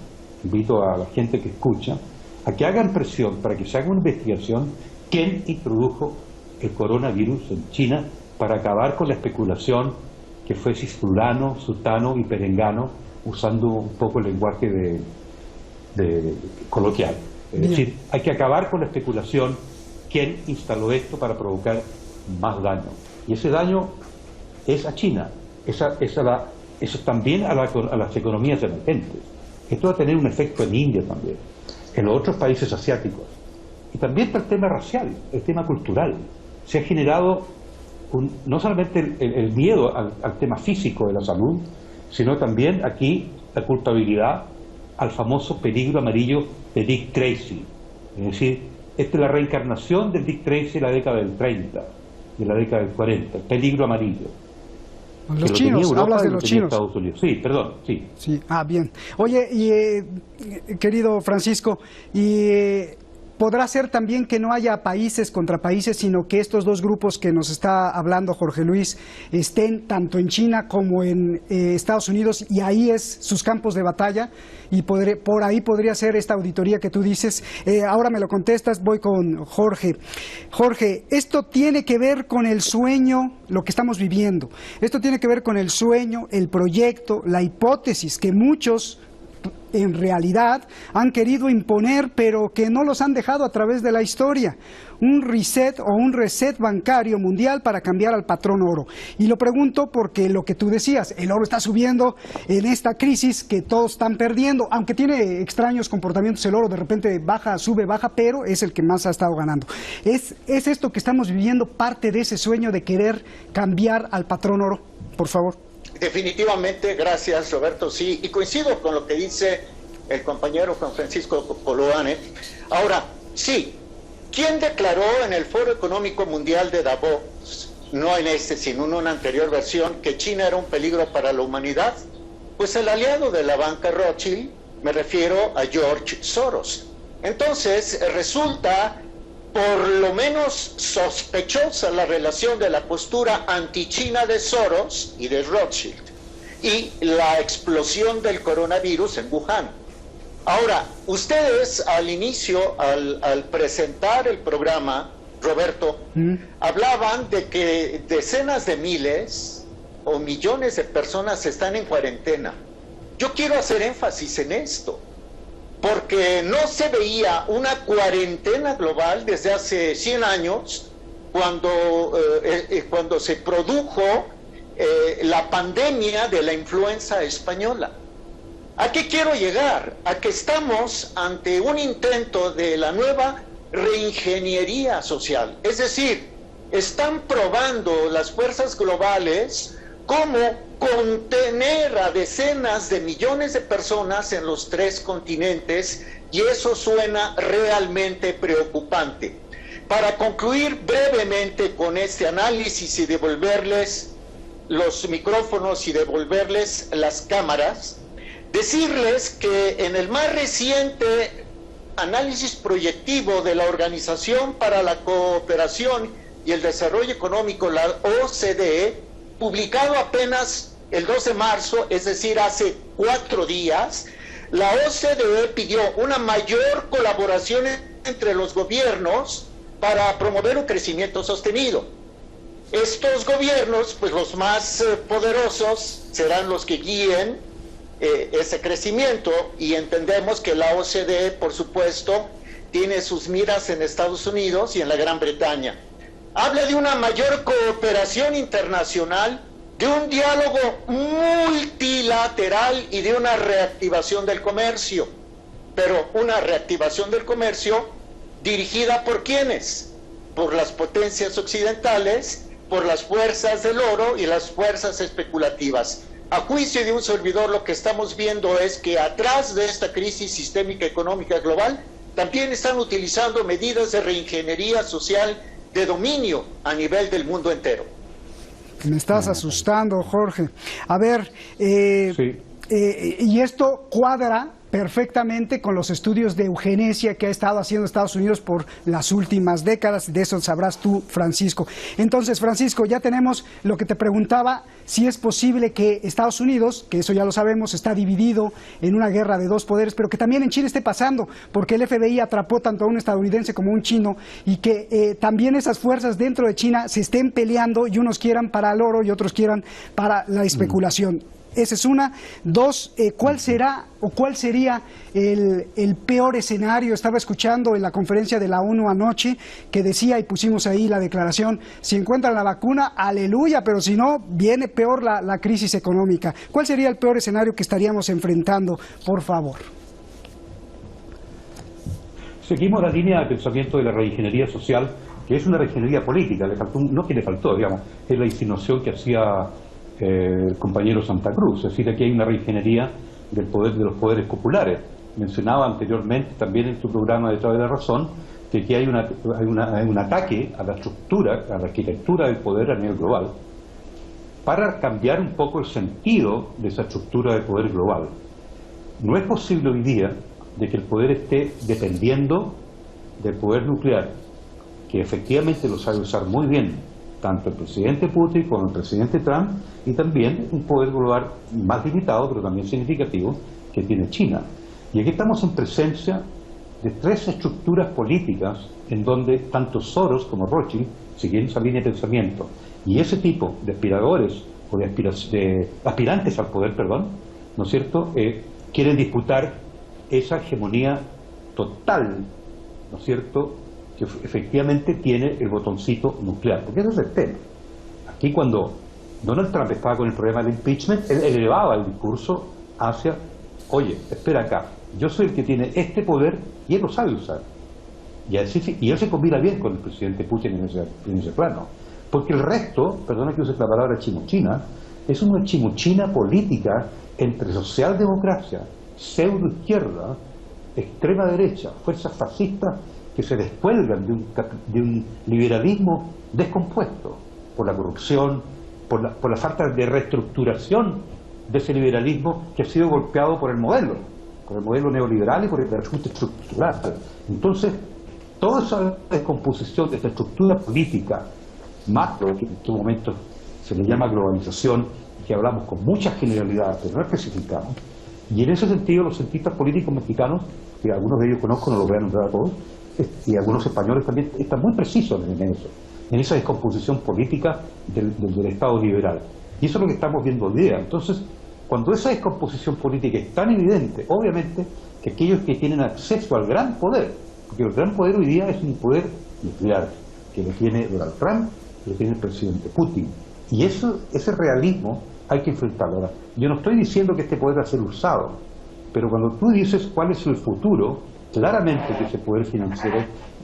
invito a la gente que escucha, a que hagan presión para que se haga una investigación quién introdujo el coronavirus en China para acabar con la especulación que fue fulano, sutano y perengano, usando un poco el lenguaje coloquial. Es decir, hay que acabar con la especulación quién instaló esto para provocar más daño. Y ese daño es a China, eso también a las economías emergentes. Esto va a tener un efecto en India también, en los otros países asiáticos. Y también está el tema racial, el tema cultural. Se ha generado no solamente el miedo al tema físico de la salud, sino también aquí la culpabilidad al famoso peligro amarillo de Dick Tracy. Es decir, esta es la reencarnación de Dick Tracy de la década del 30, de la década del 40, el peligro amarillo. Los chinos, hablas de los chinos. Estados Unidos. Sí, perdón, sí. Sí, bien. Oye, y querido Francisco, podrá ser también que no haya países contra países, sino que estos dos grupos que nos está hablando Jorge Luis estén tanto en China como en Estados Unidos, y ahí es sus campos de batalla, y por ahí podría ser esta auditoría que tú dices. Ahora me lo contestas, voy con Jorge. Jorge, esto tiene que ver con el sueño, lo que estamos viviendo. Esto tiene que ver con el sueño, el proyecto, la hipótesis que muchos en realidad han querido imponer, pero que no los han dejado a través de la historia. Un reset o un reset bancario mundial para cambiar al patrón oro. Y lo pregunto porque lo que tú decías, el oro está subiendo en esta crisis que todos están perdiendo, aunque tiene extraños comportamientos el oro, de repente baja, sube, baja, pero es el que más ha estado ganando. ¿Es esto que estamos viviendo parte de ese sueño de querer cambiar al patrón oro? Por favor. Definitivamente, gracias Roberto, sí, y coincido con lo que dice el compañero Juan Francisco Coloane. Ahora, sí, ¿quién declaró en el Foro Económico Mundial de Davos, no en este, sino en una anterior versión, que China era un peligro para la humanidad? Pues el aliado de la banca Rothschild, me refiero a George Soros. Entonces, resulta por lo menos sospechosa la relación de la postura anti-China de Soros y de Rothschild y la explosión del coronavirus en Wuhan. Ahora, ustedes al inicio, al presentar el programa, Roberto, hablaban de que decenas de miles o millones de personas están en cuarentena. Yo quiero hacer énfasis en esto, porque no se veía una cuarentena global desde hace 100 años, cuando se produjo la pandemia de la influenza española. ¿A qué quiero llegar? A que estamos ante un intento de la nueva reingeniería social. Es decir, están probando las fuerzas globales cómo contener a decenas de millones de personas en los 3 continentes, y eso suena realmente preocupante. Para concluir brevemente con este análisis y devolverles los micrófonos y devolverles las cámaras, decirles que en el más reciente análisis proyectivo de la Organización para la Cooperación y el Desarrollo Económico, la OCDE, publicado apenas el 2 de marzo, es decir, hace 4 días, la OCDE pidió una mayor colaboración entre los gobiernos para promover un crecimiento sostenido. Estos gobiernos, pues los más poderosos, serán los que guíen ese crecimiento, y entendemos que la OCDE, por supuesto, tiene sus miras en Estados Unidos y en la Gran Bretaña. Habla de una mayor cooperación internacional, de un diálogo multilateral y de una reactivación del comercio. Pero una reactivación del comercio dirigida ¿por quiénes? Por las potencias occidentales, por las fuerzas del oro y las fuerzas especulativas. A juicio de un servidor, lo que estamos viendo es que atrás de esta crisis sistémica económica global también están utilizando medidas de reingeniería social de dominio a nivel del mundo entero. Me estás asustando, Jorge. A ver, y esto cuadra perfectamente con los estudios de eugenesia que ha estado haciendo Estados Unidos por las últimas décadas. De eso sabrás tú, Francisco. Entonces, Francisco, ya tenemos lo que te preguntaba, si es posible que Estados Unidos, que eso ya lo sabemos, está dividido en una guerra de 2 poderes, pero que también en China esté pasando, porque el FBI atrapó tanto a un estadounidense como a un chino, y que también esas fuerzas dentro de China se estén peleando, y unos quieran para el oro y otros quieran para la especulación. Esa es una. 2, ¿cuál será o cuál sería el peor escenario? Estaba escuchando en la conferencia de la ONU anoche que decía, y pusimos ahí la declaración, si encuentran la vacuna, aleluya, pero si no, viene peor la crisis económica. ¿Cuál sería el peor escenario que estaríamos enfrentando, por favor? Seguimos la línea de pensamiento de la reingeniería social, que es una reingeniería política, no que le faltó, digamos, es la insinuación que hacía el compañero Santa Cruz. Es decir, aquí hay una reingeniería del poder, de los poderes populares. Mencionaba anteriormente también en tu programa Detrás de la Razón que aquí hay un ataque a la estructura, a la arquitectura del poder a nivel global, para cambiar un poco el sentido de esa estructura del poder global. No es posible hoy día de que el poder esté dependiendo del poder nuclear, que efectivamente lo sabe usar muy bien tanto el presidente Putin como el presidente Trump, y también un poder global más limitado, pero también significativo, que tiene China. Y aquí estamos en presencia de 3 estructuras políticas en donde tanto Soros como Rothschild siguen esa línea de pensamiento. Y ese tipo de aspiradores, o de aspirantes al poder, perdón, ¿no es cierto?, quieren disputar esa hegemonía total, ¿no es cierto?, que efectivamente tiene el botoncito nuclear, porque ese es el tema. Aquí cuando Donald Trump estaba con el problema del impeachment, él elevaba el discurso hacia, oye, espera acá, yo soy el que tiene este poder y él lo sabe usar. Y él se combina bien con el presidente Putin en ese plano. Porque el resto, perdona que use la palabra chimuchina, es una chimuchina política entre socialdemocracia, pseudoizquierda, extrema derecha, fuerzas fascistas que se descuelgan de un liberalismo descompuesto por la corrupción, por la falta de reestructuración de ese liberalismo que ha sido golpeado por el modelo neoliberal y por el ajuste estructural. Entonces, toda esa descomposición de esta estructura política macro, que en este momento se le llama globalización, que hablamos con muchas generalidades, pero no especificamos, y en ese sentido los cientistas políticos mexicanos, que algunos de ellos conozco, no los voy a nombrar a todos, y algunos españoles también, están muy precisos en esa descomposición política del Estado liberal. Y eso es lo que estamos viendo hoy día. Entonces, cuando esa descomposición política es tan evidente, obviamente que aquellos que tienen acceso al gran poder, porque el gran poder hoy día es un poder nuclear, que lo tiene Donald Trump, que lo tiene el presidente Putin. Y ese realismo hay que enfrentarlo. Ahora, yo no estoy diciendo que este poder va a ser usado, pero cuando tú dices cuál es el futuro, claramente que ese poder financiero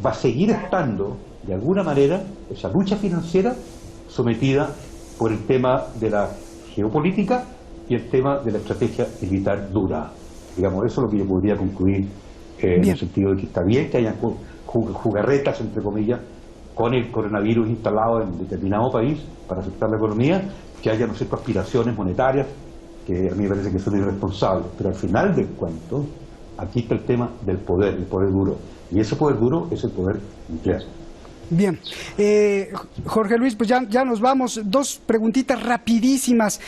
va a seguir estando, de alguna manera, esa lucha financiera sometida por el tema de la geopolítica y el tema de la estrategia militar dura. Digamos, eso es lo que yo podría concluir en el sentido de que está bien que hayan jugarretas, entre comillas, con el coronavirus instalado en determinado país para afectar la economía, que haya, ¿no sé, aspiraciones monetarias que a mí me parece que son irresponsables. Pero al final del cuento, aquí está el tema del poder, el poder duro. Y ese poder duro es el poder nuclear. Bien, Jorge Luis, pues ya nos vamos. Dos preguntitas rapidísimas.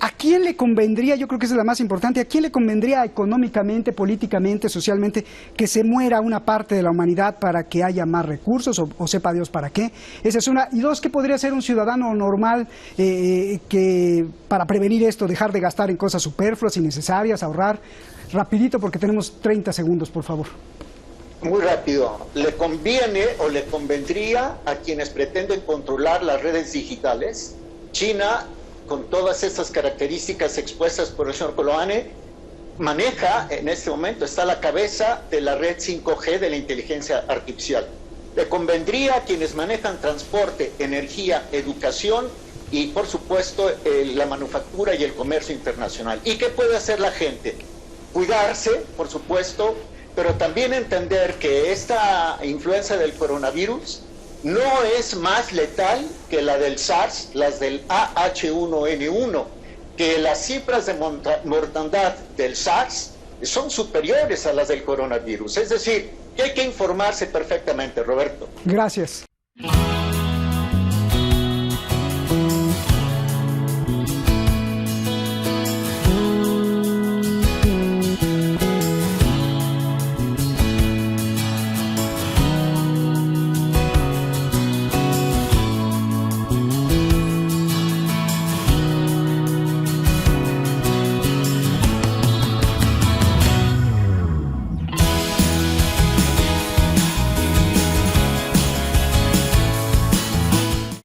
¿A quién le convendría, yo creo que esa es la más importante, a quién le convendría económicamente, políticamente, socialmente, que se muera una parte de la humanidad para que haya más recursos, o sepa Dios para qué? Esa es una. Y dos, ¿qué podría hacer un ciudadano normal que para prevenir esto, dejar de gastar en cosas superfluas, innecesarias, ahorrar? Rapidito, porque tenemos 30 segundos, por favor. Muy rápido. ¿Le conviene o le convendría a quienes pretenden controlar las redes digitales? China, con todas estas características expuestas por el señor Coloane, maneja en este momento, está a la cabeza de la red 5G de la inteligencia artificial. Le convendría a quienes manejan transporte, energía, educación y, por supuesto, la manufactura y el comercio internacional. ¿Y qué puede hacer la gente? Cuidarse, por supuesto, pero también entender que esta influencia del coronavirus no es más letal que la del SARS, las del AH1N1, que las cifras de mortandad del SARS son superiores a las del coronavirus. Es decir, que hay que informarse perfectamente, Roberto. Gracias.